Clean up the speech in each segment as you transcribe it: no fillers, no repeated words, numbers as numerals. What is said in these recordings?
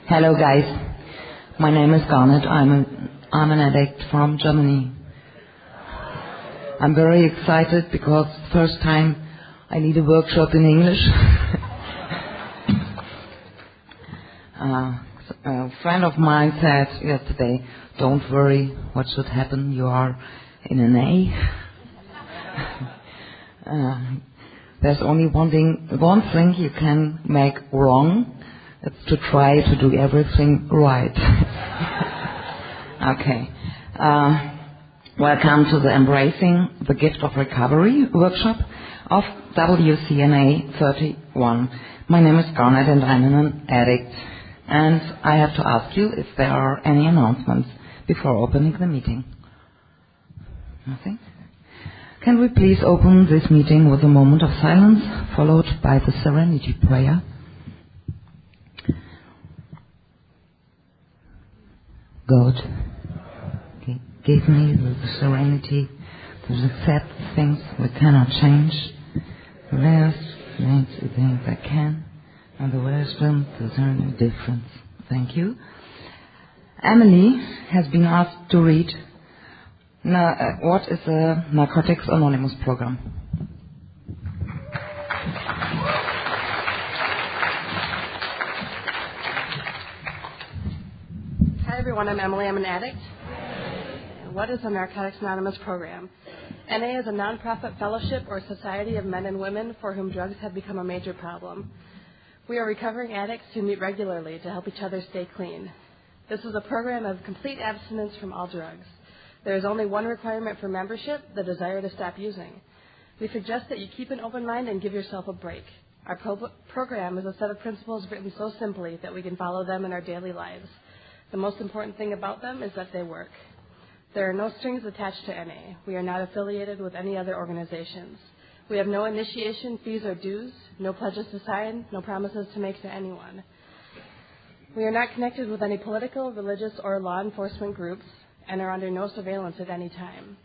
Hello guys, my name is Garnet. I'm an addict from Germany. I'm very excited because first time I need a workshop in English. A friend of mine said yesterday, don't worry, what should happen, you are in an A. There's only one thing you can make wrong. It's to try to do everything right. Okay. Welcome to the Embracing the Gift of Recovery workshop of WCNA 31. My name is Garnet and I'm an addict. And I have to ask you if there are any announcements before opening the meeting. Nothing? Can we please open this meeting with a moment of silence, followed by the Serenity Prayer? God, give me the serenity to accept things we cannot change, the rest makes the things I can, and the wisdom to discern the difference. Thank you. Emily has been asked to read what is a Narcotics Anonymous program. Hi everyone, I'm Emily. I'm an addict. What is a Narcotics Anonymous program? NA is a non-profit fellowship or society of men and women for whom drugs have become a major problem. We are recovering addicts who meet regularly to help each other stay clean. This is a program of complete abstinence from all drugs. There is only one requirement for membership, the desire to stop using. We suggest that you keep an open mind and give yourself a break. Our program is a set of principles written so simply that we can follow them in our daily lives. The most important thing about them is that they work. There are no strings attached to NA. We are not affiliated with any other organizations. We have no initiation fees or dues, no pledges to sign, no promises to make to anyone. We are not connected with any political, religious, or law enforcement groups and are under no surveillance at any time.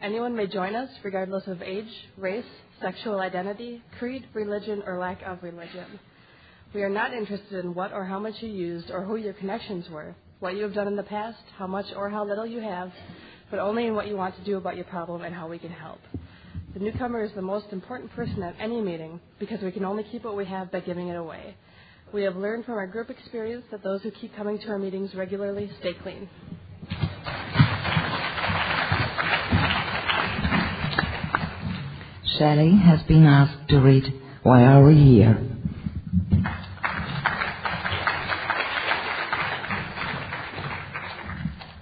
Anyone may join us regardless of age, race, sexual identity, creed, religion, or lack of religion. We are not interested in what or how much you used or who your connections were, what you have done in the past, how much or how little you have, but only in what you want to do about your problem and how we can help. The newcomer is the most important person at any meeting because we can only keep what we have by giving it away. We have learned from our group experience that those who keep coming to our meetings regularly stay clean. Shelley has been asked to read Why Are We Here?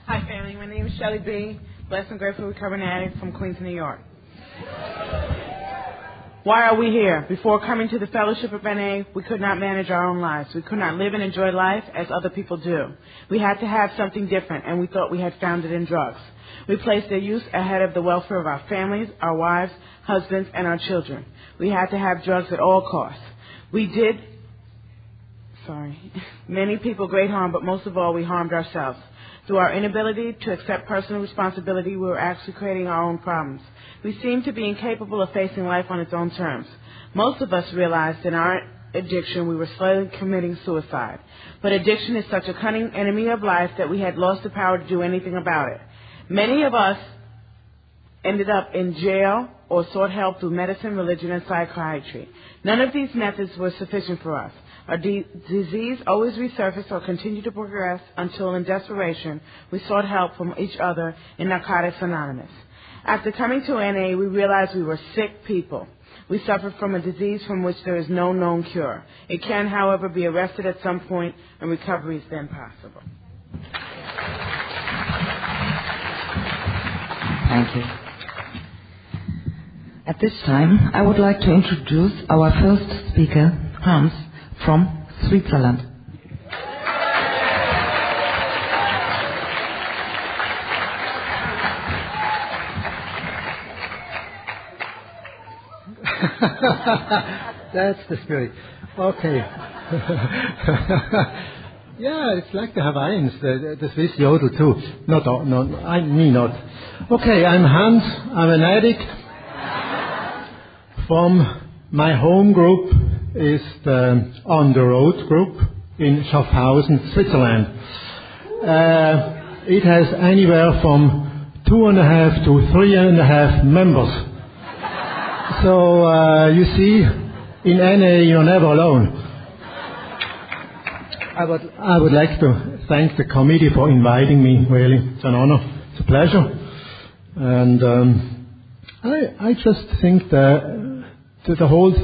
Hi family, my name is Shelley B., blessed and grateful recovering addict from Queens, New York. Why are we here? Before coming to the Fellowship of NA, we could not manage our own lives. We could not live and enjoy life as other people do. We had to have something different, and we thought we had found it in drugs. We placed their use ahead of the welfare of our families, our wives, husbands, and our children. We had to have drugs at all costs. We did, many people great harm, but most of all, we harmed ourselves. Through our inability to accept personal responsibility, we were actually creating our own problems. We seemed to be incapable of facing life on its own terms. Most of us realized in our addiction we were slowly committing suicide. But addiction is such a cunning enemy of life that we had lost the power to do anything about it. Many of us ended up in jail or sought help through medicine, religion, and psychiatry. None of these methods were sufficient for us. Our disease always resurfaced or continued to progress until, in desperation, we sought help from each other in Narcotics Anonymous. After coming to NA, we realized we were sick people. We suffered from a disease from which there is no known cure. It can, however, be arrested at some point, and recovery is then possible. Thank you. At this time, I would like to introduce our first speaker, Hans, from Switzerland. That's the spirit. Okay. Yeah, it's like the Hawaiians, the Swiss yodel too. No, me not. Okay, I'm Hans. I'm an addict. From my home group is the On the Road group in Schaffhausen, Switzerland. It has anywhere from 2.5 to 3.5 members. So you see, in NA you're never alone. I would like to thank the committee for inviting me. Really, it's an honor. It's a pleasure. And I just think that the whole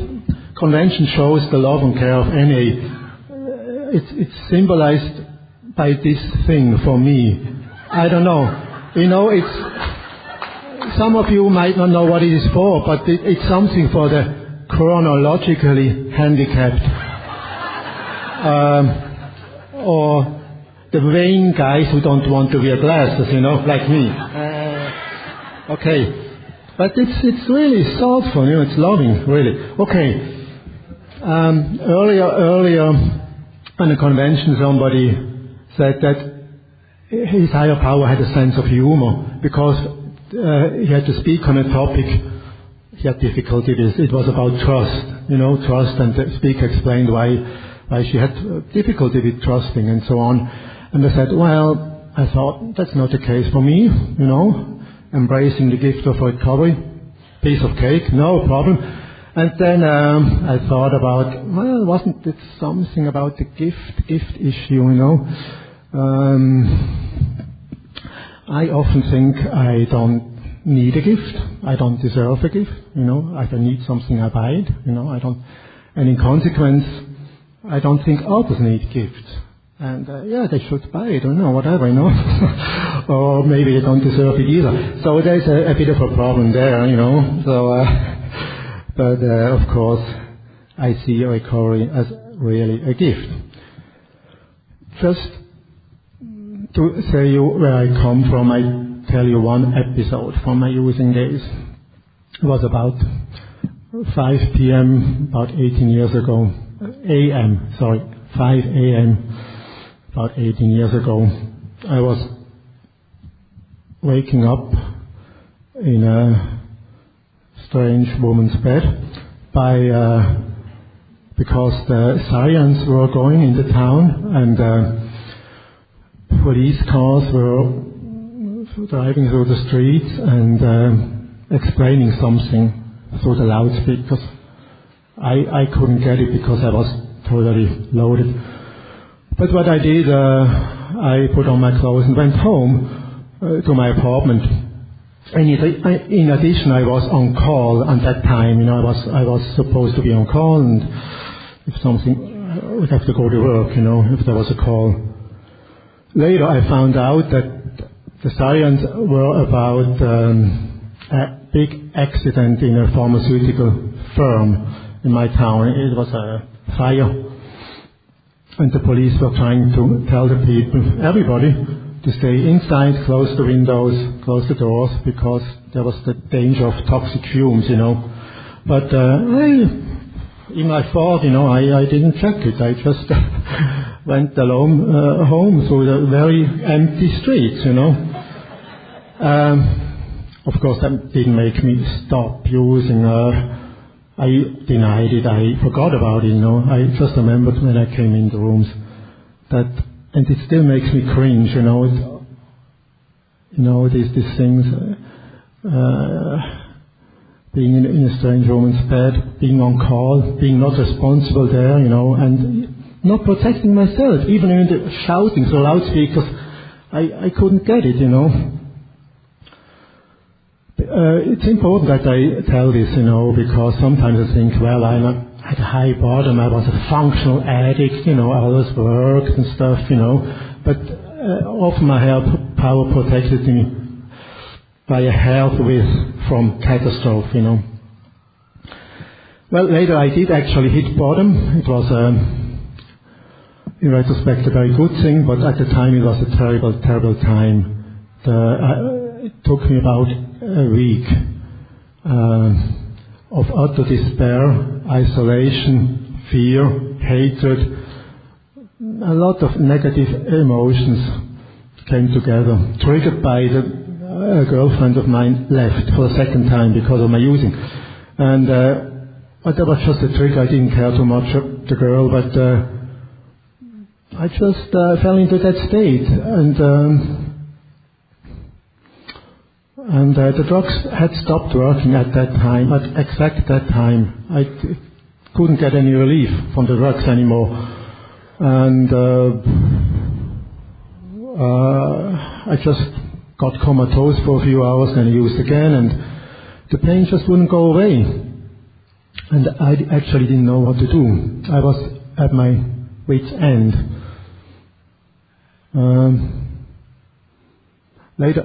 convention shows the love and care of NA. It's symbolized by this thing for me. I don't know. It's some of you might not know what it is for, but it's something for the chronologically handicapped. Or the vain guys who don't want to wear glasses, like me. Okay. But it's really thoughtful, it's loving, really. Okay. Earlier on a convention somebody said that his higher power had a sense of humor because he had to speak on a topic he had difficulty with. It was about trust, trust, and the speaker explained why she had difficulty with trusting and so on. And I said, well, I thought that's not the case for me, embracing the gift of recovery, piece of cake, no problem. And then I thought about, well, wasn't it something about the gift issue, I often think I don't need a gift, I don't deserve a gift, if I need something I buy it, I don't, and in consequence, I don't think others need gifts. And they should buy it, or whatever, or maybe they don't deserve it either. So there's a bit of a problem there, So, but of course, I see recovery as really a gift. Just to say you where I come from, I tell you one episode from my using days. It was about 5 p.m. about 18 years ago. 5 a.m. about 18 years ago. I was waking up in a strange woman's bed because the sirens were going in the town and police cars were driving through the streets and explaining something through the loudspeakers. I couldn't get it because I was totally loaded. But what I did, I put on my clothes and went home to my apartment. And in addition, I was on call at that time. I was supposed to be on call, and if something, I would have to go to work. If there was a call. Later, I found out that the sirens were about a big accident in a pharmaceutical firm in my town. It was a fire. And the police were trying to tell the people, everybody, to stay inside, close the windows, close the doors, because there was the danger of toxic fumes, But I thought, I didn't check it. I just went alone home through the very empty streets, Of course, that didn't make me stop using. I denied it. I forgot about it. I just remembered when I came in the rooms that, and it still makes me cringe. These things. Being in a strange woman's bed, being on call, being not responsible there, and not protecting myself, even in the shouting through loudspeakers, I couldn't get it, It's important that I tell this, because sometimes I think, well, I'm at a high bottom, I was a functional addict, I always worked and stuff, but often my higher power protected me by a health from catastrophe, Well, later I did actually hit bottom. It was, in retrospect, a very good thing, but at the time it was a terrible, terrible time. It took me about a week of utter despair, isolation, fear, hatred. A lot of negative emotions came together, triggered by a girlfriend of mine left for the second time because of my using. And but that was just a trigger. I didn't care too much of the girl, but I just fell into that state, and the drugs had stopped working at that time, at exact that time. I couldn't get any relief from the drugs anymore, and I just got comatose for a few hours, then used again, and the pain just wouldn't go away. And I actually didn't know what to do. I was at my wit's end. Later,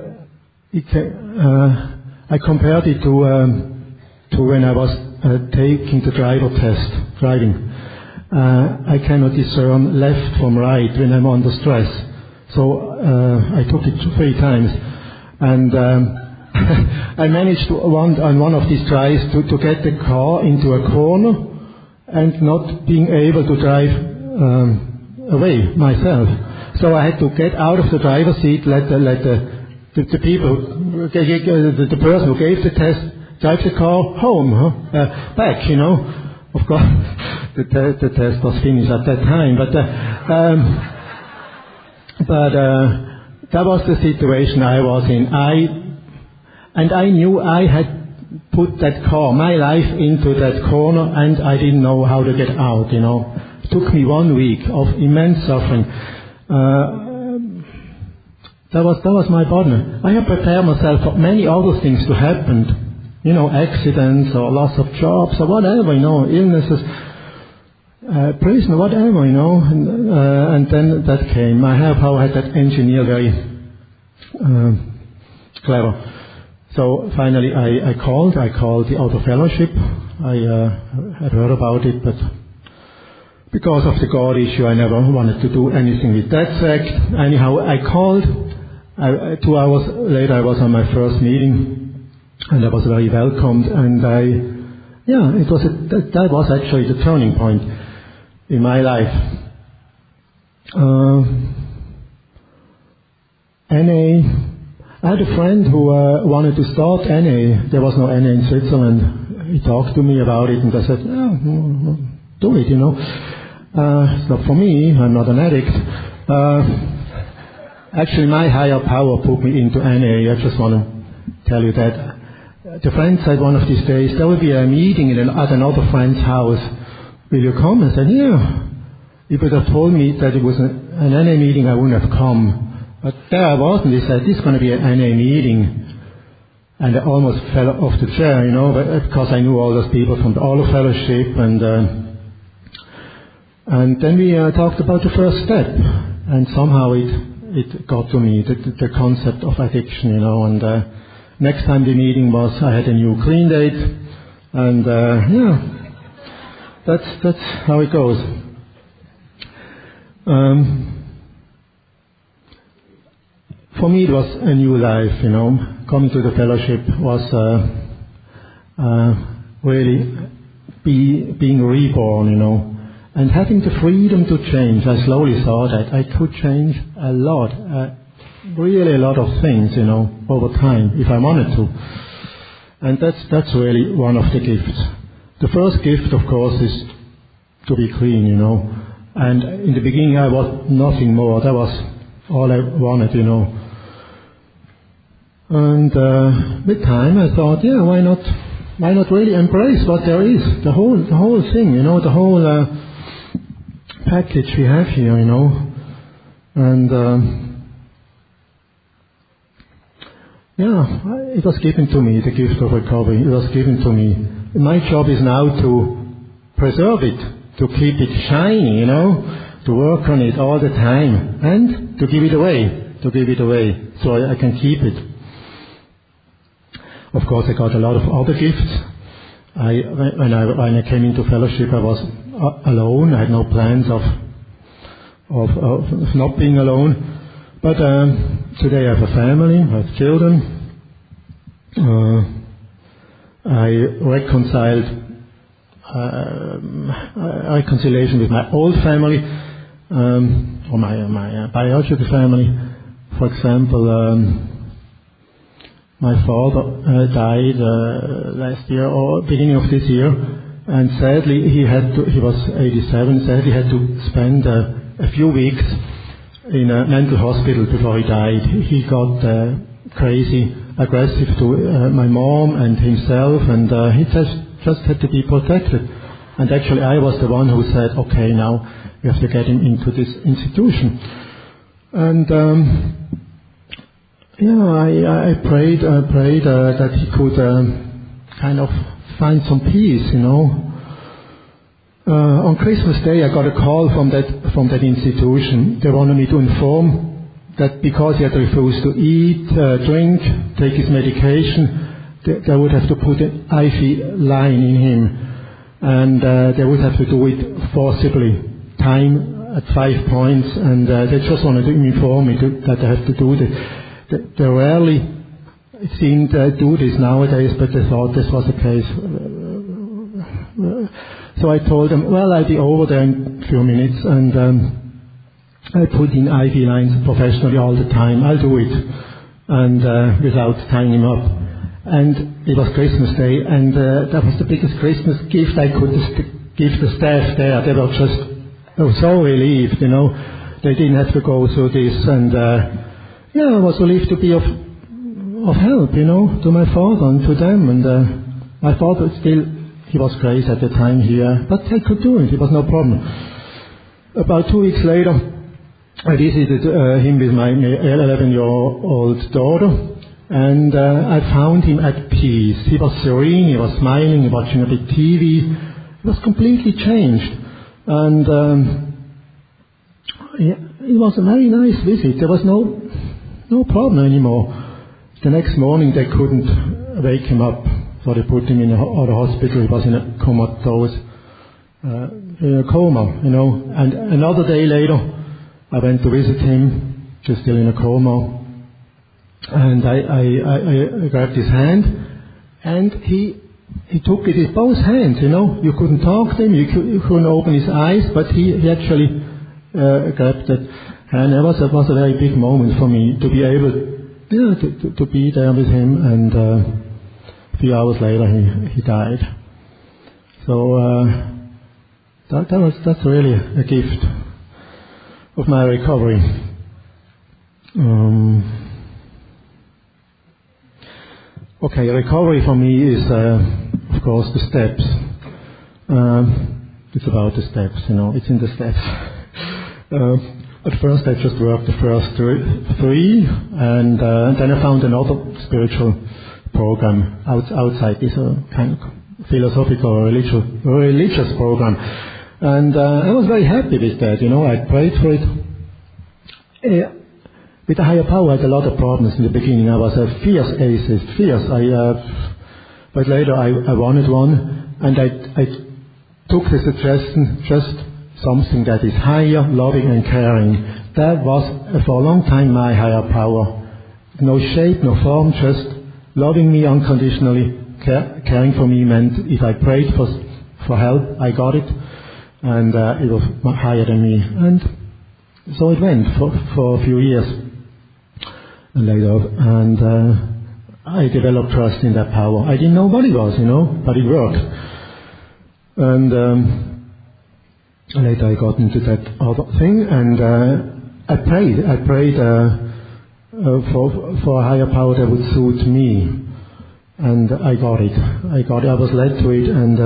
I compared it to when I was taking the driver test, driving. I cannot discern left from right when I'm under stress. So I took it 3 times, and I managed on one of these tries to get the car into a corner and not being able to drive away myself. So I had to get out of the driver's seat, let the people, the person who gave the test, drive the car home, back, you know. Of course, the test was finished at that time, but that was the situation I was in. I knew I had put that car, my life, into that corner, and I didn't know how to get out, you know. It took me 1 week of immense suffering. That was my burden. I had prepared myself for many other things to happen, you know, accidents or loss of jobs or whatever, you know, illnesses, prison, whatever, you know, and then that came. How had that engineer very clever. So finally I called the Outer Fellowship. I had heard about it, but because of the God issue, I never wanted to do anything with that sect. Anyhow, I called. 2 hours later, I was on my first meeting, and I was very welcomed. And that was actually the turning point in my life. NA. I had a friend who wanted to start NA. There was no NA in Switzerland. He talked to me about it, and I said, do it, you know. It's not for me. I'm not an addict. Actually, my higher power put me into NA. I just want to tell you that. The friend said one of these days, there will be a meeting at another friend's house. Will you come? I said, yeah. If you would have told me that it was an NA meeting, I wouldn't have come. But there I was, and he said, this is going to be an NA meeting. And I almost fell off the chair, you know, because I knew all those people from the Outer Fellowship. And then we talked about the first step. And somehow it got to me, the concept of addiction, you know. And next time the meeting was, I had a new clean date. And that's how it goes. For me, it was a new life, you know. Coming to the fellowship was really being reborn, you know, and having the freedom to change. I slowly saw that I could change a lot, really a lot of things, you know, over time, if I wanted to. And that's really one of the gifts. The first gift, of course, is to be clean, you know. And in the beginning, I was nothing more. That was all I wanted, you know. And with time, I thought, why not really embrace what there is, the whole thing, you know, the whole package we have here, you know. And it was given to me, the gift of recovery. It was given to me. My job is now to preserve it, to keep it shiny, you know, to work on it all the time, and to give it away, so I can keep it. Of course, I got a lot of other gifts. When I came into fellowship, I was alone. I had no plans of not being alone. But today I have a family, I have children. I reconciled reconciliation with my old family, or my biological family. For example, my father died last year or beginning of this year, and sadly he was 87. Sadly, he had to spend a a few weeks in a mental hospital before he died. He got crazy, aggressive to my mom and himself, and he just had to be protected. And actually I was the one who said, okay, now we have to get him into this institution. And I prayed that he could kind of find some peace, on Christmas Day I got a call from that institution. They wanted me to inform that because he had refused to eat, drink, take his medication, they would have to put an IV line in him, and they would have to do it forcibly, time at 5 points, and they just wanted to inform me that they have to do this. They rarely, it seemed, do this nowadays, but they thought this was the case. So I told them, well, I'll be over there in a few minutes, and I put in IV lines professionally all the time. I'll do it, and without tying him up. And it was Christmas Day, and that was the biggest Christmas gift I could give the staff there. They were so relieved, They didn't have to go through this, and I was relieved to be of help, to my father and to them. And my father still, he was crazy at the time here, but I could do it. It was no problem. About 2 weeks later, I visited him with my 11-year-old daughter, and I found him at peace. He was serene, he was smiling, watching a bit TV. He was completely changed. And it was a very nice visit. There was no problem anymore. The next morning they couldn't wake him up, so they put him in the hospital. He was in a comatose, coma, And another day later, I went to visit him, just still in a coma, and I grabbed his hand, and he took it with both hands, You couldn't talk to him, you couldn't open his eyes, but he actually grabbed that hand. It was a very big moment for me to be able, to be there with him, and a few hours later he died. So that's really a gift of my recovery. Recovery for me is, of course, the steps. It's about the steps, It's in the steps. At first, I just worked the first three, and then I found another spiritual program outside this kind of philosophical or religious program. And I was very happy with that, I prayed for it. With the higher power, I had a lot of problems in the beginning. I was a fierce atheist, but later I wanted one, and I took the suggestion, just something that is higher, loving and caring. That was, for a long time, my higher power. No shape, no form, just loving me unconditionally, caring for me meant if I prayed for help, I got it, and it was higher than me. And so it went for a few years. And later, I developed trust in that power. I didn't know what it was, but it worked. And later I got into that other thing, and I prayed for a higher power that would suit me, and I got it. I was led to it, and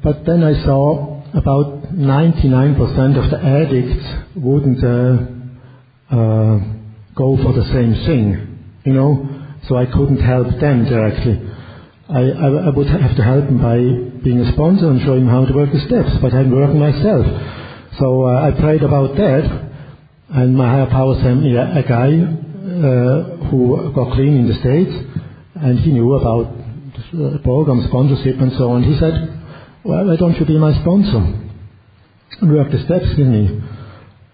but then I saw about 99% of the addicts wouldn't go for the same thing, so I couldn't help them directly. I would have to help them by being a sponsor and showing them how to work the steps, but I'm working myself. So I prayed about that, and my higher power sent me a guy who got clean in the States, and he knew about the program, sponsorship and so on. He said, well, why don't you be my sponsor and work the steps with me?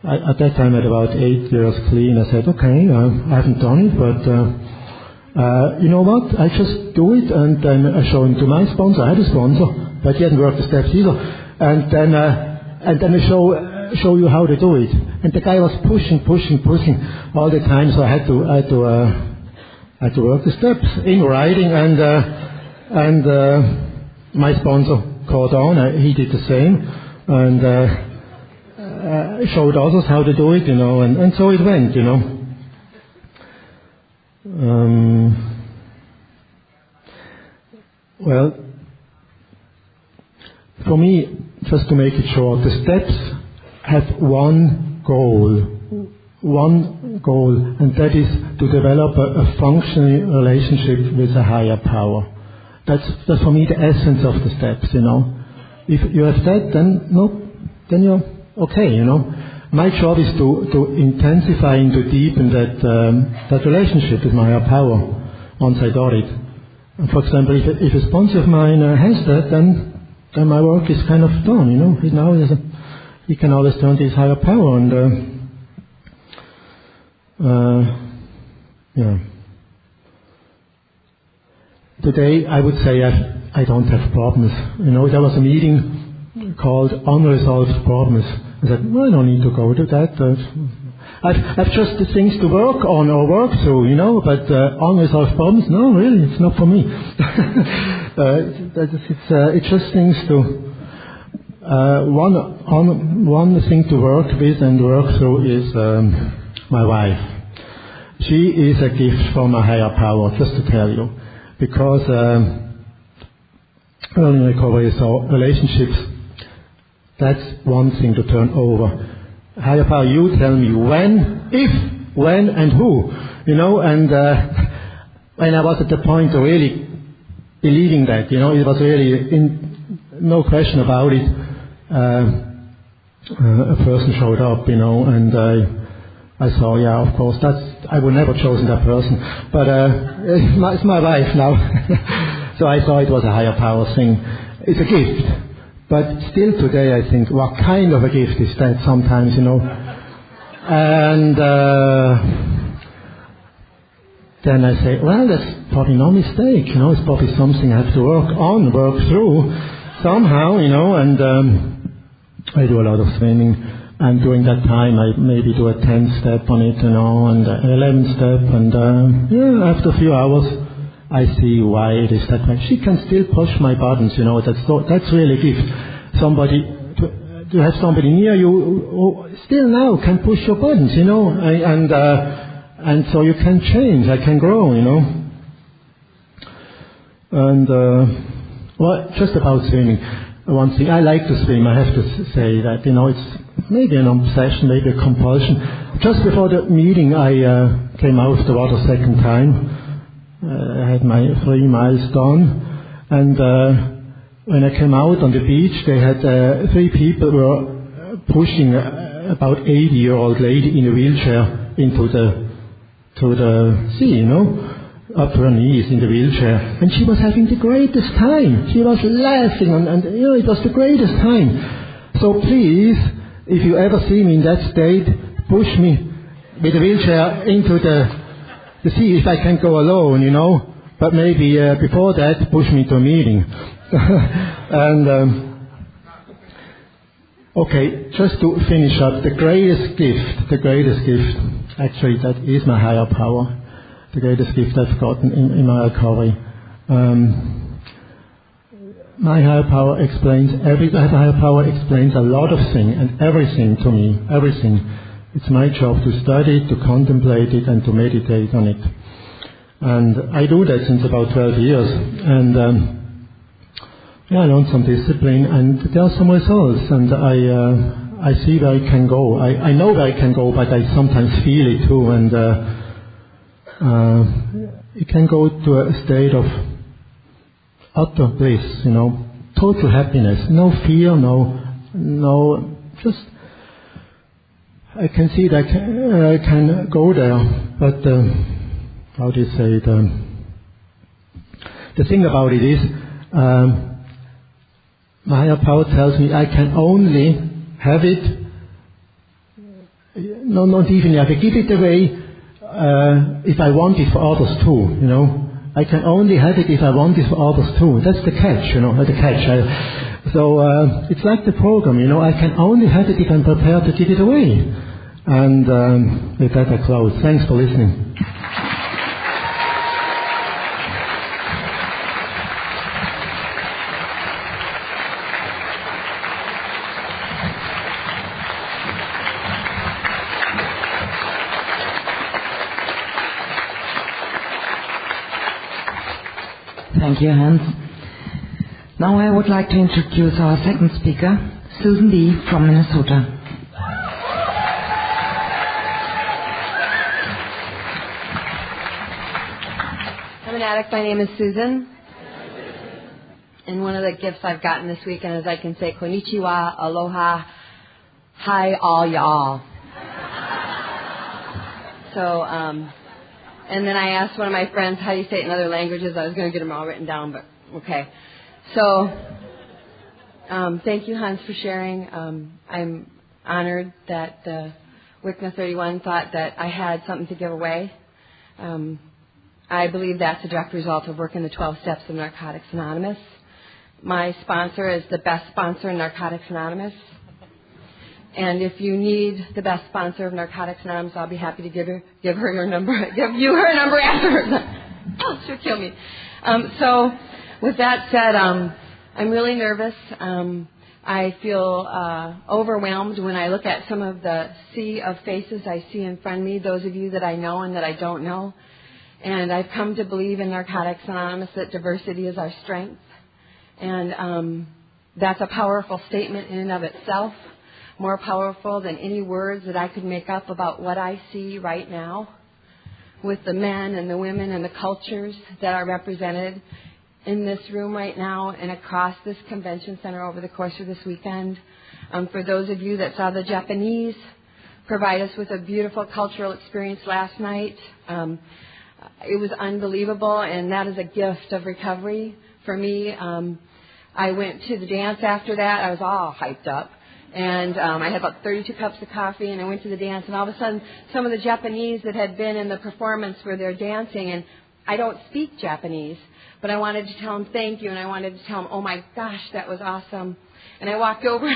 At that time I had about 8 years clean. I said, okay, I haven't done it, but you know what, I just do it, and then I show him to my sponsor. I had a sponsor, but he hadn't worked the steps either. And then I show you how to do it. And the guy was pushing all the time, so I had to work the steps in writing, and my sponsor caught on. He did the same. and showed others how to do it, and so it went, Well, for me, just to make it short, the steps have one goal, and that is to develop a functioning relationship with a higher power. That's for me the essence of the steps, If you have that, then you're okay, My job is to intensify and to deepen that relationship with my higher power once I got it. And for example, if a sponsor of mine has that, then my work is kind of done, Now he can always turn to his higher power, and Today, I would say I don't have problems. There was a meeting called Unresolved Problems. I said, well, I don't need to go to that. I've just the things to work on or work through, but unresolved problems, no, really, it's not for me. It's just things to... One thing to work with and work through is my wife. She is a gift from a higher power, just to tell you. Because early recovery, so relationships, that's one thing to turn over. Higher power, you tell me when, if, when, and who. And when I was at the point of really believing that, it was really, no question about it, a person showed up, and I saw, yeah, of course, I would never chosen that person, but it's my wife now. So I thought it was a higher power thing. It's a gift, but still today I think, what kind of a gift is that sometimes, And then I say, well, that's probably no mistake, it's probably something I have to work through somehow, and I do a lot of swimming. And during that time, I maybe do a 10th step on it, and an 11th step, and after a few hours, I see why it is that way. She can still push my buttons, that's really a gift. To have somebody near you who still now can push your buttons, and so you can change, I can grow, And, just about swimming. One thing, I like to swim, I have to say that, it's maybe an obsession, maybe a compulsion. Just before the meeting, I came out of the water second time. I had my 3 miles done, and when I came out on the beach, they had 3 people were pushing about 80-year-old lady in a wheelchair into the sea, up to her knees in the wheelchair, and she was having the greatest time. She was laughing, and it was the greatest time. So please, if you ever see me in that state, push me with a wheelchair into the sea if I can go alone, But maybe before that, push me to a meeting. And okay, just to finish up, the greatest gift, actually, that is my higher power. The greatest gift I've gotten in my recovery. My higher power explains a lot of things and everything to me. Everything. It's my job to study it, to contemplate it, and to meditate on it. And I do that since about 12 years. And I learned some discipline, and there are some results. And I see where I can go. I know where I can go, but I sometimes feel it too. And you can go to a state of utter bliss, total happiness, no fear, no, just, I can see that I can go there, but, how do you say it, the thing about it is, my higher power tells me I can only have it, not even have it, give it away, if I want it for others too, I can only have it if I want it for others too. That's the catch, the catch. So it's like the program, I can only have it if I'm prepared to give it away. And with that I close. Thanks for listening. Thank you, Hans. Now I would like to introduce our second speaker, Susan Lee from Minnesota. I'm an addict. My name is Susan. And one of the gifts I've gotten this weekend is I can say konnichiwa, aloha, hi all y'all. So, and then I asked one of my friends how do you say it in other languages. I was going to get them all written down, but okay. So, thank you, Hans, for sharing. I'm honored that WICNA 31 thought that I had something to give away. I believe that's a direct result of working the 12 steps of Narcotics Anonymous. My sponsor is the best sponsor in Narcotics Anonymous. And if you need the best sponsor of Narcotics Anonymous, I'll be happy to give her your number, give you her number afterwards. Oh, she'll kill me. So with that said, I'm really nervous. I feel overwhelmed when I look at some of the sea of faces I see in front of me, those of you that I know and that I don't know. And I've come to believe in Narcotics Anonymous that diversity is our strength. And that's a powerful statement in and of itself, more powerful than any words that I could make up about what I see right now with the men and the women and the cultures that are represented in this room right now and across this convention center over the course of this weekend. For those of you that saw the Japanese provide us with a beautiful cultural experience last night, it was unbelievable, and that is a gift of recovery for me. I went to the dance after that. I was all hyped up. And I had about 32 cups of coffee, and I went to the dance. And all of a sudden, some of the Japanese that had been in the performance were there dancing. And I don't speak Japanese, but I wanted to tell them thank you, and I wanted to tell them, oh, my gosh, that was awesome. And I walked over,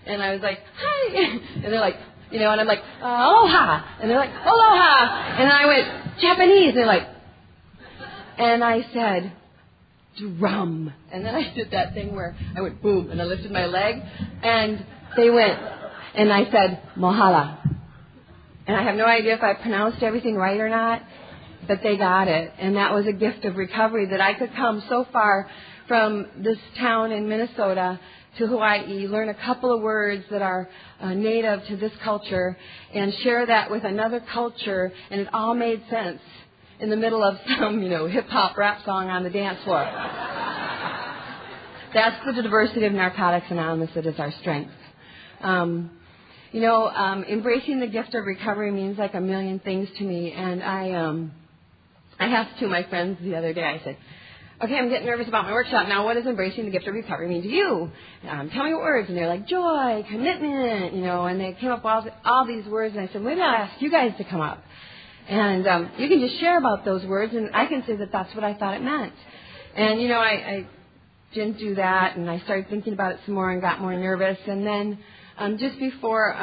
and I was like, hi. And they're like, you know, and I'm like, aloha. And they're like, aloha. And I went, Japanese. And they're like, and I said, drum. And then I did that thing where I went boom, and I lifted my leg, and they went, and I said, mohala. And I have no idea if I pronounced everything right or not, but they got it. And that was a gift of recovery, that I could come so far from this town in Minnesota to Hawaii, learn a couple of words that are native to this culture, and share that with another culture, and it all made sense in the middle of some, hip-hop rap song on the dance floor. That's the diversity of Narcotics Anonymous that is our strength. Embracing the gift of recovery means like a million things to me, and I asked two of my friends the other day, I said, okay, I'm getting nervous about my workshop now. What does embracing the gift of recovery mean to you? Tell me what words. And they're like, joy, commitment, and they came up with all these words, and I said, maybe I'll ask you guys to come up. And you can just share about those words, and I can say that that's what I thought it meant. And, I didn't do that, and I started thinking about it some more and got more nervous. And then just before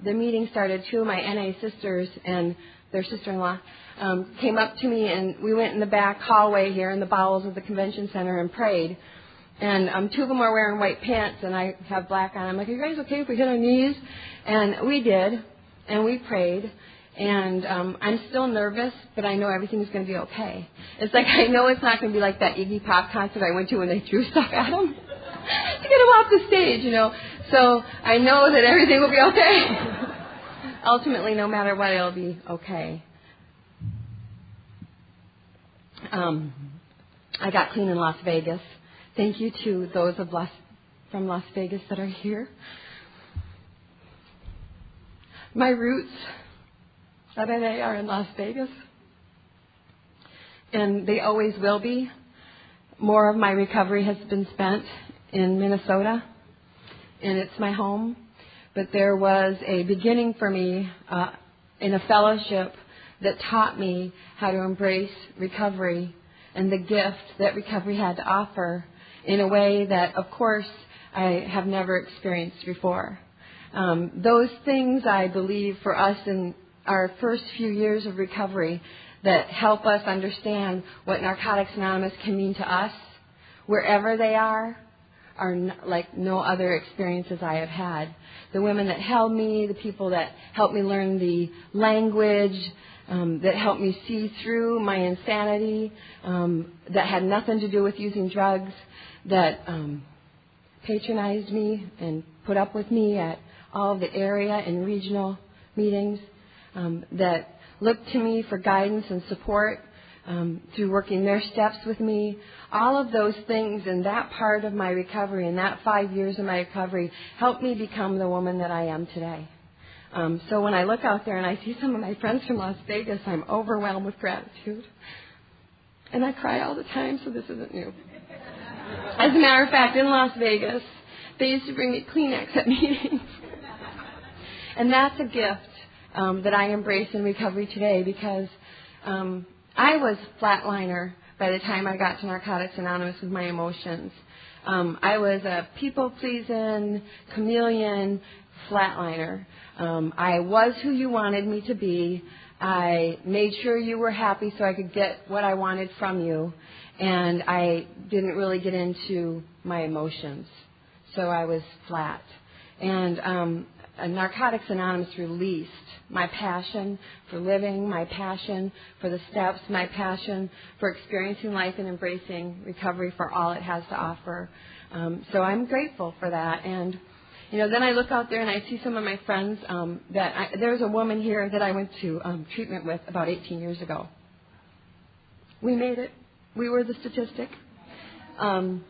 the meeting started, two of my NA sisters and their sister-in-law came up to me, and we went in the back hallway here in the bowels of the convention center and prayed. And two of them are wearing white pants, and I have black on. I'm like, are you guys okay if we hit our knees? And we did, and we prayed. And I'm still nervous, but I know everything's going to be okay. It's like I know it's not going to be like that Iggy Pop concert I went to when they threw stuff at him to get him off the stage, So I know that everything will be okay. Ultimately, no matter what, it'll be okay. I got clean in Las Vegas. Thank you to those from Las Vegas that are here. My roots of NA are in Las Vegas, and they always will be. More of my recovery has been spent in Minnesota, and it's my home. But there was a beginning for me in a fellowship that taught me how to embrace recovery and the gift that recovery had to offer in a way that, of course, I have never experienced before. Those things, I believe, for us in our first few years of recovery that help us understand what Narcotics Anonymous can mean to us, wherever they are, are like no other experiences I have had. The women that held me, the people that helped me learn the language, that helped me see through my insanity, that had nothing to do with using drugs, that patronized me and put up with me at all of the area and regional meetings, that looked to me for guidance and support through working their steps with me. All of those things and that part of my recovery and that 5 years of my recovery helped me become the woman that I am today. So when I look out there and I see some of my friends from Las Vegas, I'm overwhelmed with gratitude. And I cry all the time, so this isn't new. As a matter of fact, in Las Vegas, they used to bring me Kleenex at meetings. And that's a gift that I embrace in recovery today, because I was flatliner by the time I got to Narcotics Anonymous with my emotions. I was a people-pleasing, chameleon flatliner. I was who you wanted me to be. I made sure you were happy so I could get what I wanted from you. And I didn't really get into my emotions. So I was flat. And Narcotics Anonymous released my passion for living, my passion for the steps, my passion for experiencing life and embracing recovery for all it has to offer. So I'm grateful for that. And then I look out there and I see some of my friends. There's a woman here that I went to treatment with about 18 years ago. We made it. We were the statistic. And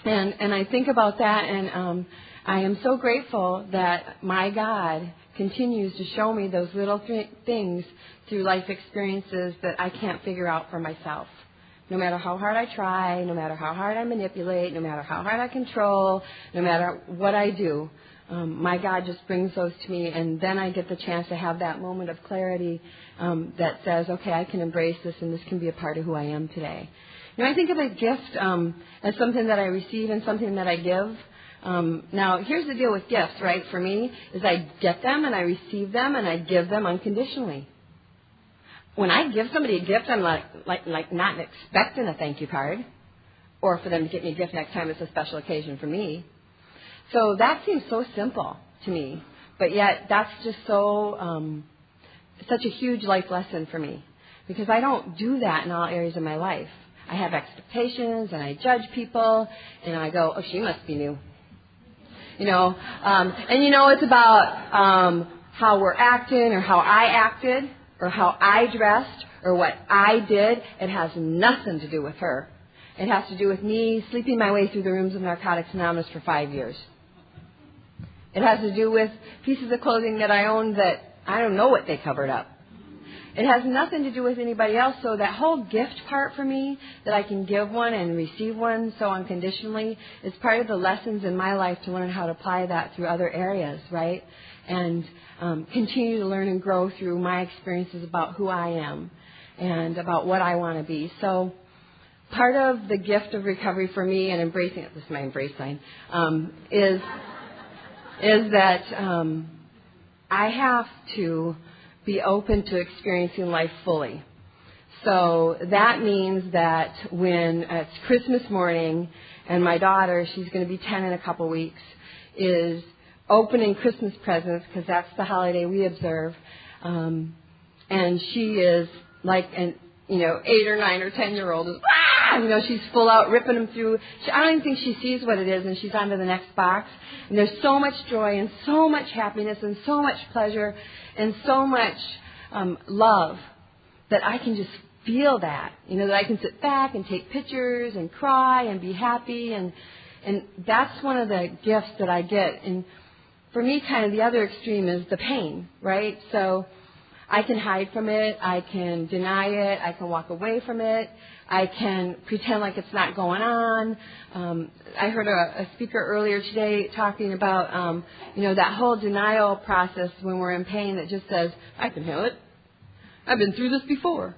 I think about that, and I am so grateful that my God continues to show me those little things through life experiences that I can't figure out for myself. No matter how hard I try, no matter how hard I manipulate, no matter how hard I control, no matter what I do, my God just brings those to me, and then I get the chance to have that moment of clarity that says, okay, I can embrace this, and this can be a part of who I am today. I think of a gift as something that I receive and something that I give. Now, here's the deal with gifts, right? For me, is I get them and I receive them and I give them unconditionally. When I give somebody a gift, I'm like not expecting a thank you card, or for them to get me a gift next time it's a special occasion for me. So that seems so simple to me, but yet that's just such a huge life lesson for me, because I don't do that in all areas of my life. I have expectations, and I judge people, and I go, oh, she must be new. It's about how we're acting, or how I acted, or how I dressed, or what I did. It has nothing to do with her. It has to do with me sleeping my way through the rooms of Narcotics Anonymous for 5 years. It has to do with pieces of clothing that I own that I don't know what they covered up. It has nothing to do with anybody else. So that whole gift part for me, that I can give one and receive one so unconditionally, is part of the lessons in my life to learn how to apply that through other areas, right? And continue to learn and grow through my experiences about who I am and about what I want to be. So part of the gift of recovery for me, and embracing it, this is my embrace sign, is that I have to be open to experiencing life fully. So that means that when it's Christmas morning and my daughter, she's going to be 10 in a couple weeks, is opening Christmas presents, because that's the holiday we observe, and she is like an 8 or 9 or 10-year-old is, she's full out ripping them through. I don't even think she sees what it is, and she's on to the next box. And there's so much joy and so much happiness and so much pleasure and so much love that I can just feel that. That I can sit back and take pictures and cry and be happy. And that's one of the gifts that I get. And for me, kind of the other extreme is the pain, right? So I can hide from it. I can deny it. I can walk away from it. I can pretend like it's not going on. I heard a speaker earlier today talking about, that whole denial process when we're in pain that just says, I can handle it. I've been through this before.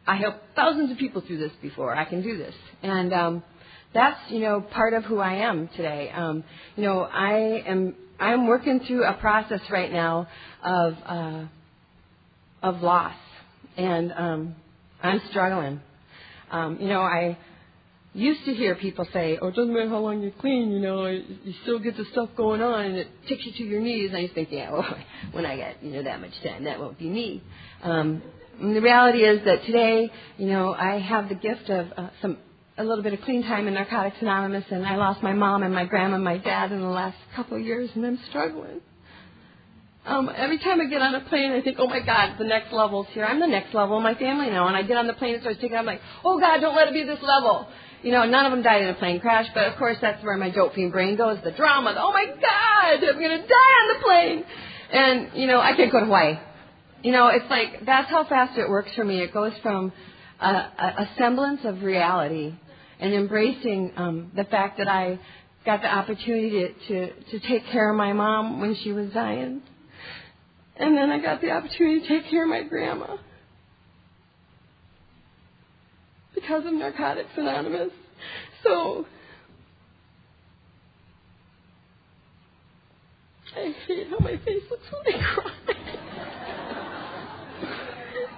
I helped thousands of people through this before. I can do this. And that's, part of who I am today. I'm working through a process right now of loss. And I'm struggling. used to hear people say, oh, it doesn't matter how long you're clean, you still get the stuff going on and it takes you to your knees. And I used to think, yeah, well, when I get, that much time, that won't be me. And the reality is that today, I have the gift of a little bit of clean time in Narcotics Anonymous, and I lost my mom and my grandma and my dad in the last couple of years, and I'm struggling. Every time I get on a plane, I think, oh, my God, the next level's here. I'm the next level in my family now. And I get on the plane and start taking it. I'm like, oh, God, don't let it be this level. None of them died in a plane crash, but, of course, that's where my dope fiend brain goes, the drama. Oh, my God, I'm going to die on the plane. And, I can't go to Hawaii. It's like that's how fast it works for me. It goes from a semblance of reality and embracing the fact that I got the opportunity to take care of my mom when she was dying. And then I got the opportunity to take care of my grandma because of Narcotics Anonymous. So I hate how my face looks when I cry.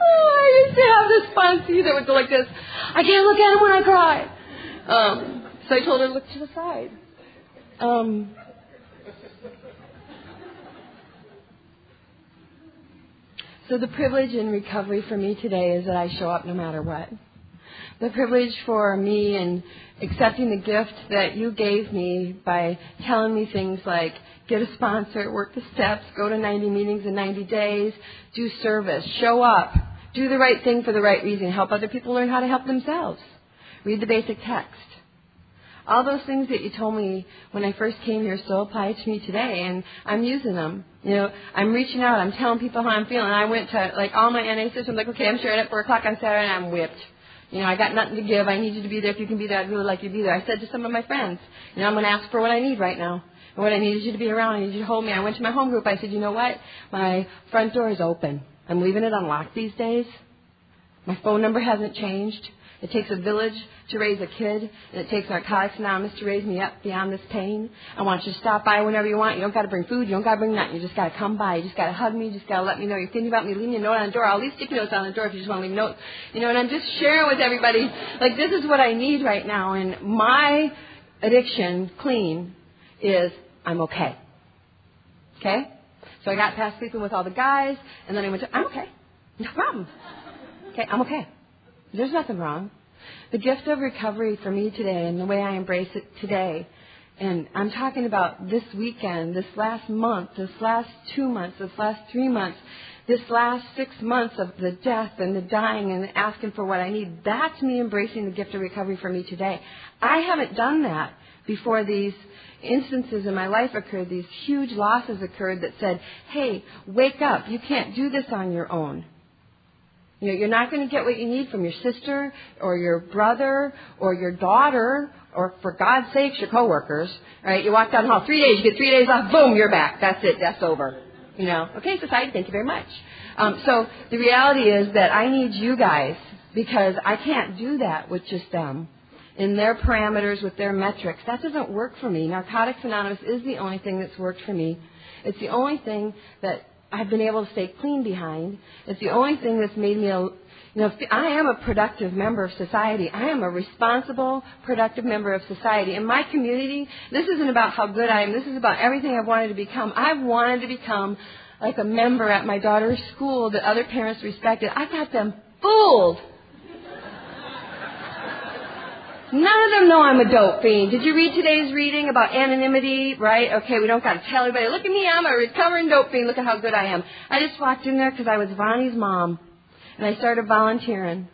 Oh, I used to have this sponsee that would go like this. I can't look at him when I cry. So I told her to look to the side. So the privilege in recovery for me today is that I show up no matter what. The privilege for me in accepting the gift that you gave me by telling me things like get a sponsor, work the steps, go to 90 meetings in 90 days, do service, show up, do the right thing for the right reason, help other people learn how to help themselves, read the basic text. All those things that you told me when I first came here still apply to me today, and I'm using them. I'm reaching out. I'm telling people how I'm feeling. I went to, all my NA systems, okay, I'm sharing at 4 o'clock on Saturday, and I'm whipped. I got nothing to give. I need you to be there. If you can be there, I'd really like you to be there. I said to some of my friends, I'm going to ask for what I need right now. And what I need is you to be around. I need you to hold me. I went to my home group. I said, you know what? My front door is open. I'm leaving it unlocked these days. My phone number hasn't changed. It takes a village to raise a kid, and it takes Narcotics Anonymous to raise me up beyond this pain. I want you to stop by whenever you want. You don't got to bring food. You don't got to bring nothing. You just got to come by. You just got to hug me. You just got to let me know you're thinking about me. Leave me a note on the door. I'll leave sticky notes on the door if you just want to leave notes. And I'm just sharing with everybody, this is what I need right now. And my addiction, clean, is I'm okay. Okay? So I got past sleeping with all the guys, and then I went to, I'm okay. No problem. Okay, I'm okay. There's nothing wrong. The gift of recovery for me today and the way I embrace it today, and I'm talking about this weekend, this last month, this last 2 months, this last 3 months, this last 6 months of the death and the dying and asking for what I need, that's me embracing the gift of recovery for me today. I haven't done that before these instances in my life occurred, these huge losses occurred that said, hey, wake up, you can't do this on your own. You're not going to get what you need from your sister or your brother or your daughter or, for God's sakes, your coworkers. Right? You walk down the hall 3 days, you get 3 days off, boom, you're back. That's it. That's over. Okay, society, thank you very much. So the reality is that I need you guys because I can't do that with just them in their parameters, with their metrics. That doesn't work for me. Narcotics Anonymous is the only thing that's worked for me. It's the only thing that I've been able to stay clean behind. It's the only thing that's made me, I am a productive member of society. I am a responsible, productive member of society. In my community, this isn't about how good I am. This is about everything I've wanted to become. I've wanted to become like a member at my daughter's school that other parents respected. I got them fooled. None of them know I'm a dope fiend. Did you read today's reading about anonymity, right? Okay, we don't got to tell everybody, look at me, I'm a recovering dope fiend, look at how good I am. I just walked in there because I was Vonnie's mom, and I started volunteering.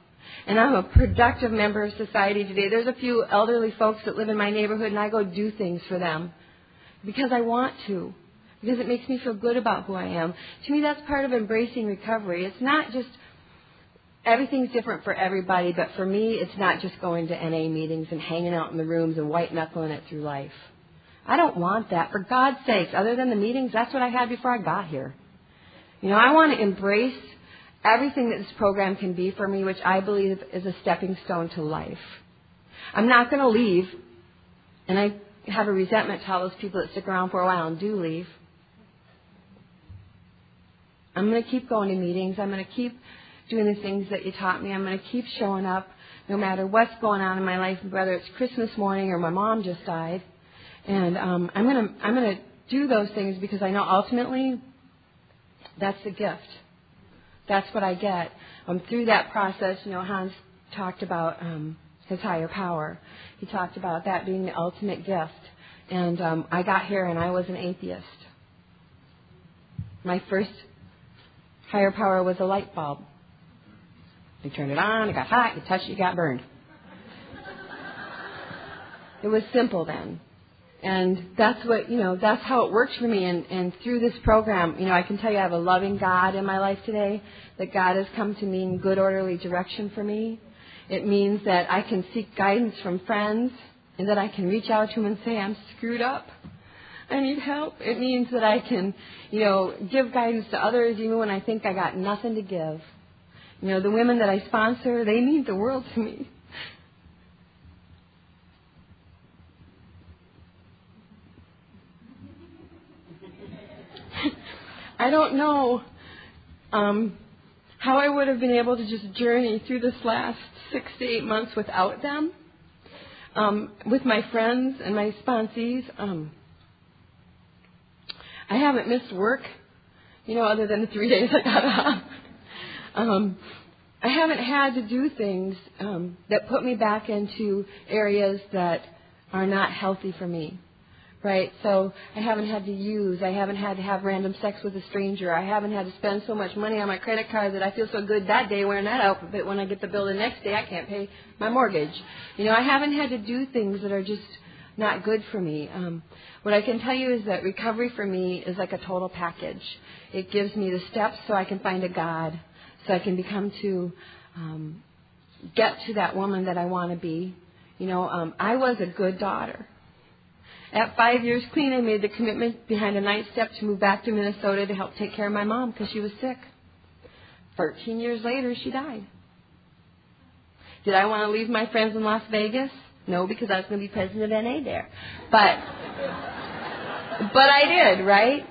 And I'm a productive member of society today. There's a few elderly folks that live in my neighborhood, and I go do things for them because I want to, because it makes me feel good about who I am. To me, that's part of embracing recovery. It's not just everything's different for everybody, but for me, it's not just going to NA meetings and hanging out in the rooms and white-knuckling it through life. I don't want that. For God's sakes, other than the meetings, that's what I had before I got here. I want to embrace everything that this program can be for me, which I believe is a stepping stone to life. I'm not going to leave, and I have a resentment to all those people that stick around for a while and do leave. I'm going to keep going to meetings. I'm going to keep doing the things that you taught me. I'm going to keep showing up no matter what's going on in my life, whether it's Christmas morning or my mom just died. And I'm gonna do those things because I know ultimately that's the gift. That's what I get. Through that process, Hans talked about his higher power. He talked about that being the ultimate gift. And I got here and I was an atheist. My first higher power was a light bulb. You turned it on, it got hot, you touched it, you got burned. It was simple then. And that's what, that's how it works for me. And through this program, I can tell you I have a loving God in my life today, that God has come to me in good, orderly direction for me. It means that I can seek guidance from friends and that I can reach out to them and say, I'm screwed up. I need help. It means that I can, give guidance to others even when I think I got nothing to give. The women that I sponsor, they mean the world to me. I don't know how I would have been able to just journey through this last 6 to 8 months without them, with my friends and my sponsees. I haven't missed work, other than the 3 days I got off. I haven't had to do things that put me back into areas that are not healthy for me. Right, so I haven't had to use, I haven't had to have random sex with a stranger, I haven't had to spend so much money on my credit card that I feel so good that day wearing that out, but when I get the bill the next day I can't pay my mortgage. I haven't had to do things that are just not good for me. What I can tell you is that recovery for me is like a total package. It gives me the steps so I can find a God, so I can become to get to that woman that I want to be. I was a good daughter. At 5 years clean, I made the commitment behind a night step to move back to Minnesota to help take care of my mom because she was sick. 13 years later, she died. Did I want to leave my friends in Las Vegas? No, because I was going to be president of NA there. But I did, right?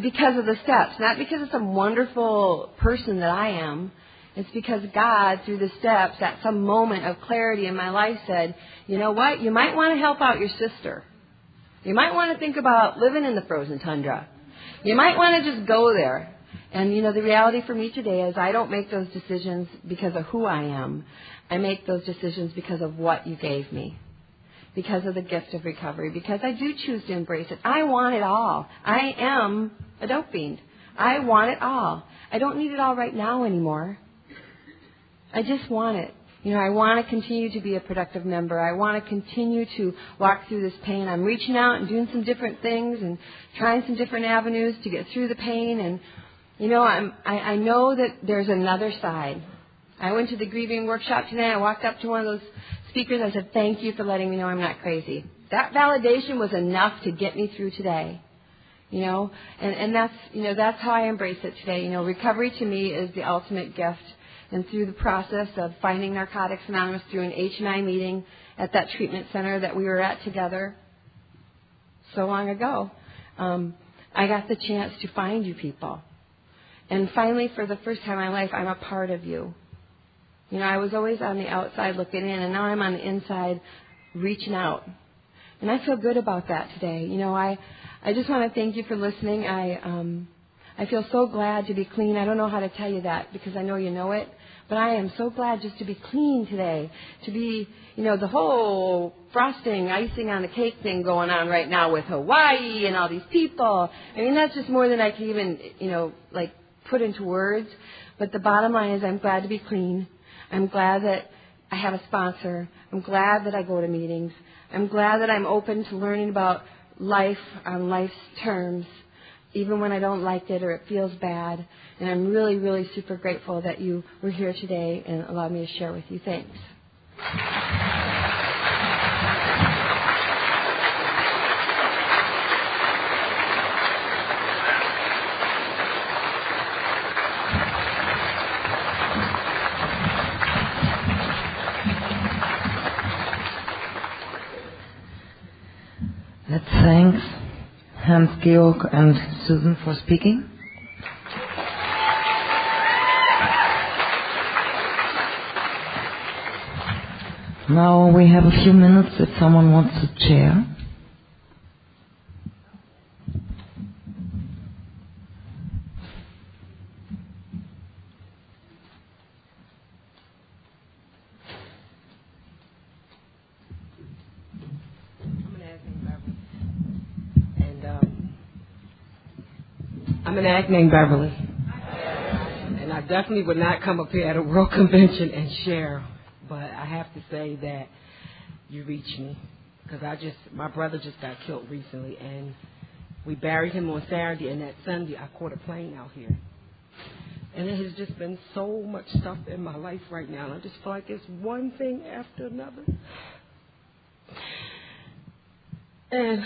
Because of the steps. Not because of some wonderful person that I am. It's because God, through the steps, at some moment of clarity in my life said, you know what? You might want to help out your sister. You might want to think about living in the frozen tundra. You might want to just go there. And, the reality for me today is I don't make those decisions because of who I am. I make those decisions because of what you gave me, because of the gift of recovery, because I do choose to embrace it. I want it all. I am a dope fiend. I want it all. I don't need it all right now anymore. I just want it. I want to continue to be a productive member. I want to continue to walk through this pain. I'm reaching out and doing some different things and trying some different avenues to get through the pain. And, I know that there's another side. I went to the grieving workshop today. I walked up to one of those speakers. I said, thank you for letting me know I'm not crazy. That validation was enough to get me through today. And that's how I embrace it today. Recovery to me is the ultimate gift. And through the process of finding Narcotics Anonymous through an H&I meeting at that treatment center that we were at together so long ago, I got the chance to find you people. And finally, for the first time in my life, I'm a part of you. I was always on the outside looking in, and now I'm on the inside reaching out. And I feel good about that today. I just want to thank you for listening. I feel so glad to be clean. I don't know how to tell you that because I know you know it. But I am so glad just to be clean today. To be, the whole frosting, icing on the cake thing going on right now with Hawaii and all these people. I mean, that's just more than I can even, put into words. But the bottom line is I'm glad to be clean. I'm glad that I have a sponsor. I'm glad that I go to meetings. I'm glad that I'm open to learning about life on life's terms, even when I don't like it or it feels bad. And I'm really, really super grateful that you were here today and allowed me to share with you. Thanks. Let's thank Hans-Georg and Susan for speaking. Now we have a few minutes if someone wants to chair. I'm an act named Beverly, and I definitely would not come up here at a world convention and share, but I have to say that you reached me, because my brother just got killed recently, and we buried him on Saturday, and that Sunday I caught a plane out here, and it has just been so much stuff in my life right now, and I just feel like it's one thing after another, and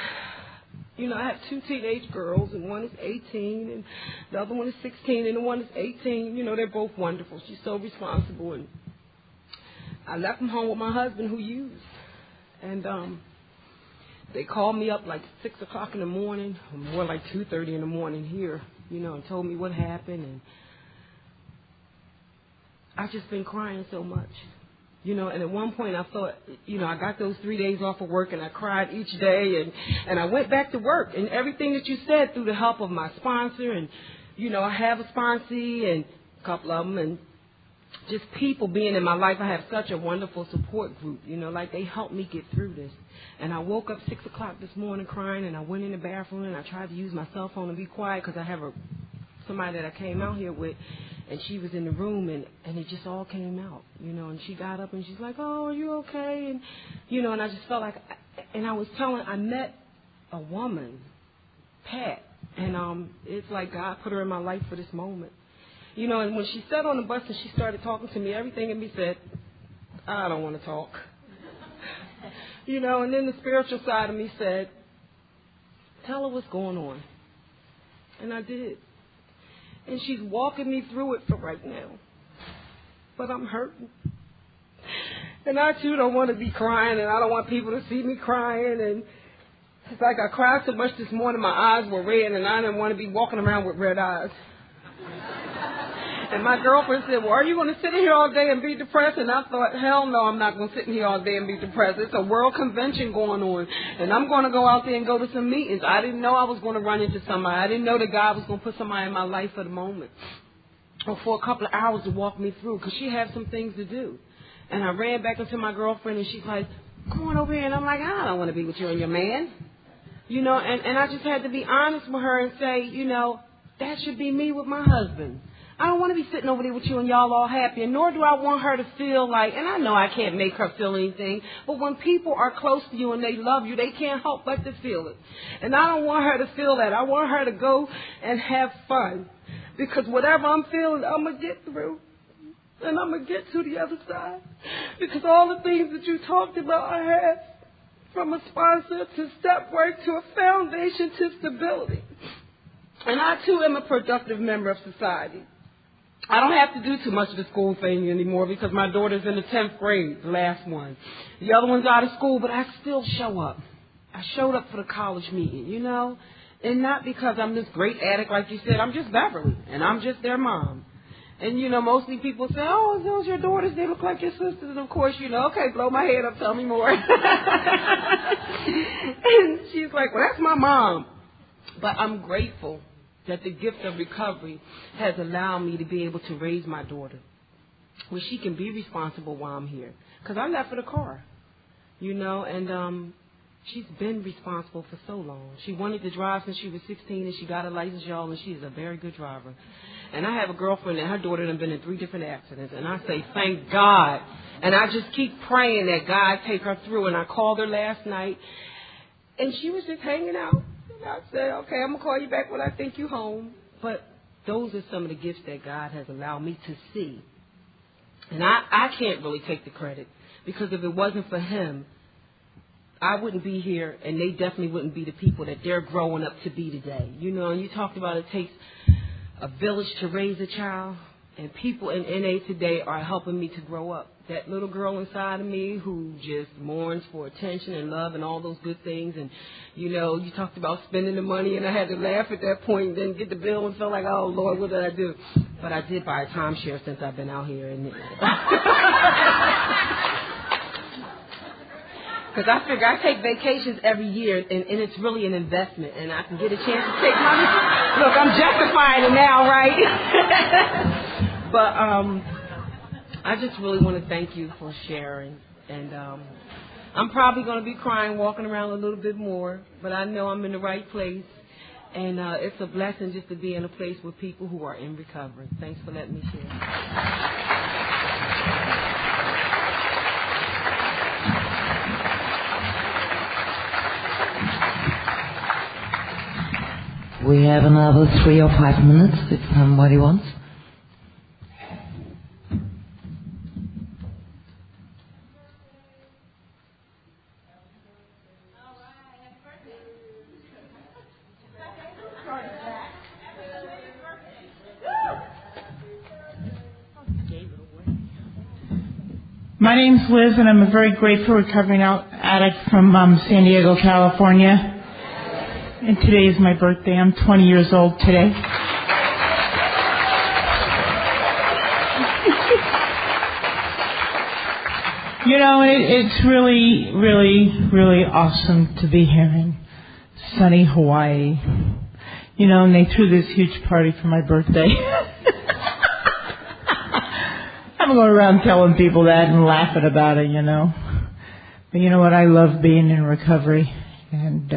I have 2 teenage girls, and one is 18, and the other one is 16, and the one is 18. They're both wonderful. She's so responsible. And I left them home with my husband, who used. And they called me up like 6 o'clock in the morning, or more like 2:30 in the morning here, and told me what happened. And I've just been crying so much. And at one point I thought, I got those 3 days off of work and I cried each day and I went back to work, and everything that you said through the help of my sponsor and, I have a sponsee and a couple of them and just people being in my life. I have such a wonderful support group, like they helped me get through this. And I woke up 6 o'clock this morning crying, and I went in the bathroom and I tried to use my cell phone to be quiet because I have somebody that I came out here with. And she was in the room, and it just all came out, and she got up, and she's like, oh, are you okay? And, and I just felt like, and I met a woman, Pat, and it's like God put her in my life for this moment. And when she sat on the bus and she started talking to me, everything in me said, I don't want to talk. And then the spiritual side of me said, tell her what's going on. And I did. And she's walking me through it for right now. But I'm hurting. And I, too, don't want to be crying, and I don't want people to see me crying. And it's like I cried so much this morning, my eyes were red, and I didn't want to be walking around with red eyes. And my girlfriend said, well, are you going to sit in here all day and be depressed? And I thought, hell no, I'm not going to sit in here all day and be depressed. It's a world convention going on, and I'm going to go out there and go to some meetings. I didn't know I was going to run into somebody. I didn't know that God was going to put somebody in my life for the moment or for a couple of hours to walk me through, because she had some things to do. And I ran back into my girlfriend, and she's like, come on over here. And I'm like, I don't want to be with you and your man. And I just had to be honest with her and say, that should be me with my husband. I don't want to be sitting over there with you and y'all all happy, and nor do I want her to feel like, and I know I can't make her feel anything, but when people are close to you and they love you, they can't help but to feel it. And I don't want her to feel that. I want her to go and have fun, because whatever I'm feeling, I'm going to get through, and I'm going to get to the other side, because all the things that you talked about I have, from a sponsor to step work to a foundation to stability. And I, too, am a productive member of society. I don't have to do too much of the school thing anymore because my daughter's in the 10th grade, the last one. The other one's out of school, but I still show up. I showed up for the college meeting, and not because I'm this great addict like you said. I'm just Beverly, and I'm just their mom. And, mostly people say, oh, those your daughters, they look like your sisters. And, of course, okay, blow my head up, tell me more. And she's like, well, that's my mom. But I'm grateful that the gift of recovery has allowed me to be able to raise my daughter where she can be responsible while I'm here. Because I left her the car, and she's been responsible for so long. She wanted to drive since she was 16, and she got a license, y'all, and she's a very good driver. And I have a girlfriend, and her daughter has been in 3 different accidents, and I say, thank God. And I just keep praying that God take her through. And I called her last night, and she was just hanging out. I said, okay, I'm going to call you back when I think you're home. But those are some of the gifts that God has allowed me to see. And I can't really take the credit, because if it wasn't for him, I wouldn't be here, and they definitely wouldn't be the people that they're growing up to be today. And you talked about it takes a village to raise a child, and people in NA today are helping me to grow up. That little girl inside of me who just mourns for attention and love and all those good things. And, you talked about spending the money, and I had to laugh at that point and then get the bill and felt like, oh, Lord, what did I do? But I did buy a timeshare since I've been out here. And Because I figure I take vacations every year, and it's really an investment, and I can get a chance to take money. Look, I'm justifying it now, right? But I just really want to thank you for sharing. And I'm probably going to be crying, walking around a little bit more, but I know I'm in the right place. And it's a blessing just to be in a place with people who are in recovery. Thanks for letting me share. We have another 3 or 5 minutes if somebody wants. My name's Liz, and I'm a very grateful recovering addict from San Diego, California. And today is my birthday. I'm 20 years old today. You know, it's really, really, really awesome to be here in sunny Hawaii. You know, and they threw this huge party for my birthday. I'm going around telling people that and laughing about it, you know. But you know what? I love being in recovery. And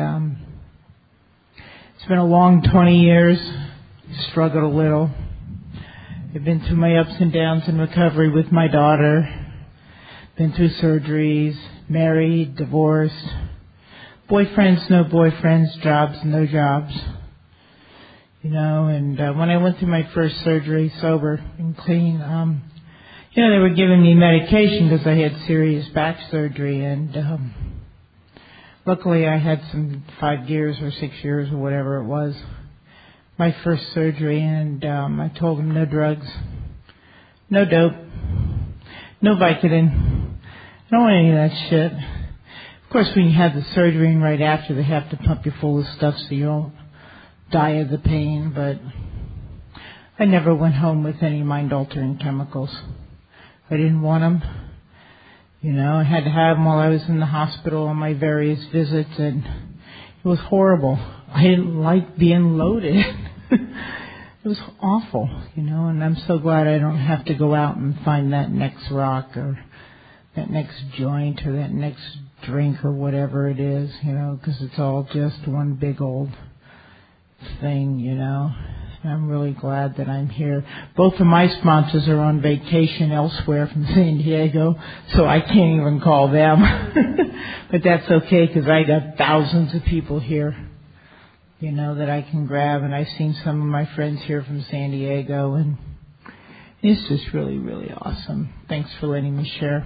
it's been a long 20 years. Struggled a little. I've been through my ups and downs in recovery with my daughter. Been through surgeries, married, divorced. Boyfriends, no boyfriends, jobs, no jobs. You know, and when I went through my first surgery, sober and clean, you know, they were giving me medication because I had serious back surgery, and luckily I had some 5 years or 6 years or whatever it was, my first surgery, and I told them no drugs, no dope, no Vicodin, I don't want any of that shit. Of course, when you have the surgery and right after, they have to pump you full of stuff so you don't die of the pain, but I never went home with any mind-altering chemicals. I didn't want them. You know, I had to have them while I was in the hospital on my various visits, and it was horrible. I didn't like being loaded. It was awful, you know, and I'm so glad I don't have to go out and find that next rock or that next joint or that next drink or whatever it is, you know, because it's all just one big old thing, you know. I'm really glad that I'm here. Both of my sponsors are on vacation elsewhere from San Diego, so I can't even call them. But that's okay because I got thousands of people here, you know, that I can grab. And I've seen some of my friends here from San Diego, and it's just really, really awesome. Thanks for letting me share.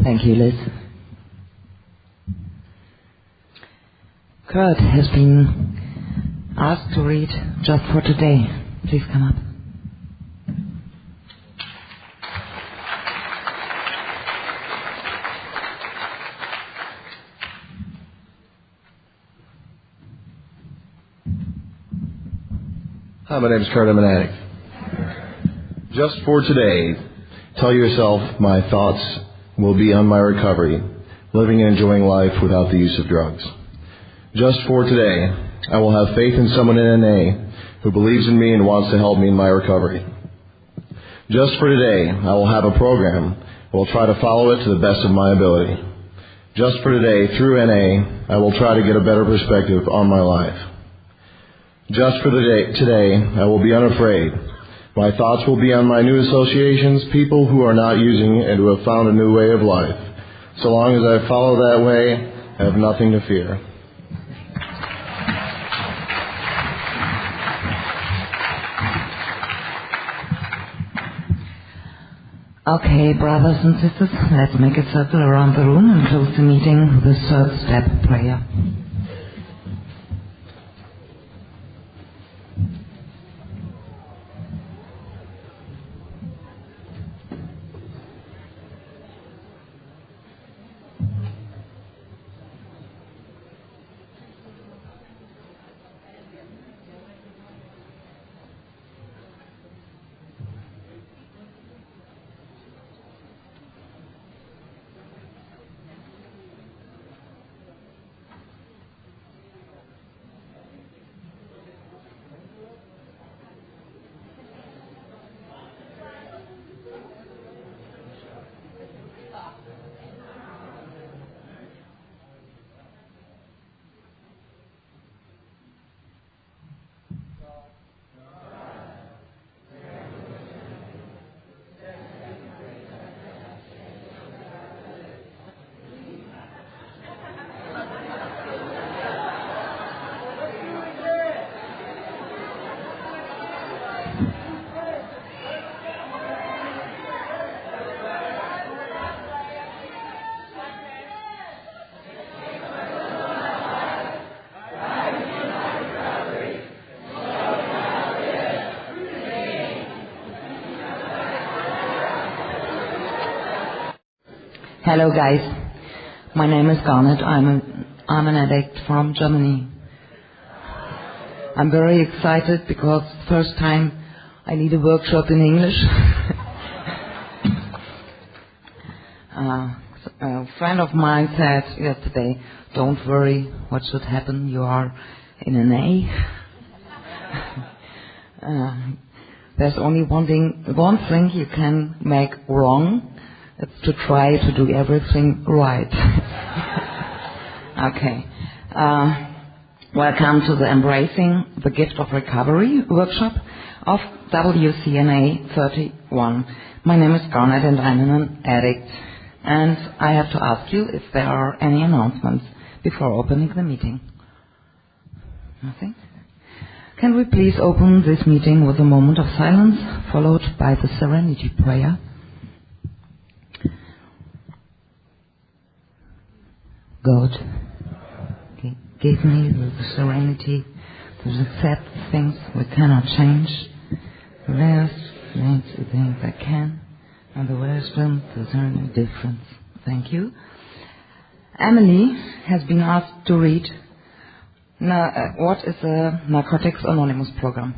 Thank you, Liz. Kurt has been asked to read Just for Today. Please come up. Hi, my name is Kurt. I'm an addict. Just for today, tell yourself my thoughts will be on my recovery, living and enjoying life without the use of drugs. Just for today, I will have faith in someone in NA who believes in me and wants to help me in my recovery. Just for today, I will have a program and will try to follow it to the best of my ability. Just for today, through NA, I will try to get a better perspective on my life. Just for today, I will be unafraid. My thoughts will be on my new associations, people who are not using and who have found a new way of life. So long as I follow that way, I have nothing to fear. Okay, brothers and sisters, let's make a circle around the room and close the meeting with a third step prayer. Hello guys, my name is Garnet. I'm an addict from Germany. I'm very excited because first time I need a workshop in English. A friend of mine said yesterday, don't worry, what should happen, you are in an A. There's only one thing you can make wrong. It's to try to do everything right. Okay. Welcome to the Embracing the Gift of Recovery workshop of WCNA 31. My name is Garnet and I'm an addict. And I have to ask you if there are any announcements before opening the meeting. Nothing? Can we please open this meeting with a moment of silence, followed by the Serenity Prayer? God, give me the serenity to accept things we cannot change, the rest makes the things I can, and the wisdom to discern the difference. Thank you. Emily has been asked to read what is the Narcotics Anonymous program.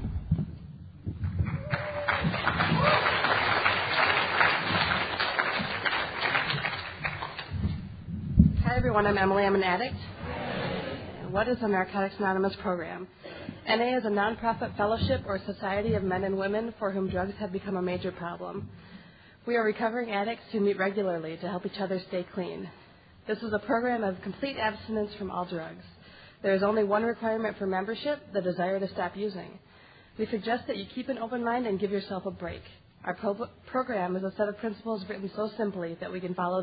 Hi everyone, I'm Emily. I'm an addict. What is the Narcotics Anonymous program? NA is a nonprofit fellowship or society of men and women for whom drugs have become a major problem. We are recovering addicts who meet regularly to help each other stay clean. This is a program of complete abstinence from all drugs. There is only one requirement for membership, the desire to stop using. We suggest that you keep an open mind and give yourself a break. Our program is a set of principles written so simply that we can follow them.